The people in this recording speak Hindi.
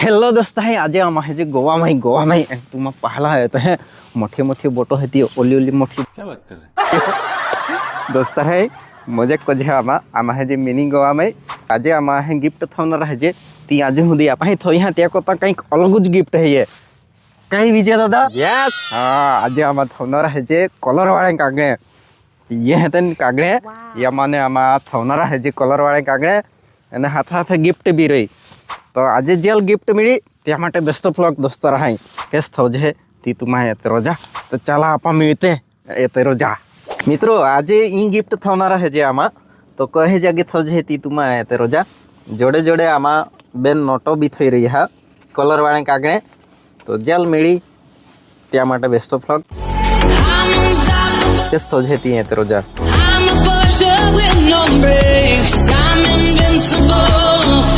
हेलो दोस्त है आज आम है गोवा में तुम पहला है तो है मोठी मोठी बोटो है ओली ओली मोठी क्या बात कर रहे हैं? दोस्त है मजे को आम है मिनी गोवा में आज आम है गिफ्ट थोन रहे ती आज हुदी आप थो यहाँ त्या को कहीं अलग गिफ्ट है ये कहीं विजय दादा यस हाँ आज आम थोन रहे कलर वाले कागड़े ये है कागड़े या माने आम थोन रहे कलर वाले कागड़े एने हाथ हाथ गिफ्ट भी रही तो आज जेल गिफ्ट मिली त्या माटे बेस्ट ऑफ लक दोस्त रहाई केस थो जे ती तुम्हारे एते रोजा तो चला आपा मिलते एते रोजा मित्रों आज इन गिफ्ट थोना रहे जे आमा तो कहे जागे थो जे ती तुम्हारे एते रोजा जोड़े जोड़े आमा बेन नोटो भी थई रही है कलर वाले कागड़े तो जेल मिली त्या माटे बेस्ट ऑफ लक केस थो जे ती एते रोजा I'm a Porsche with no brakes. I'm invincible.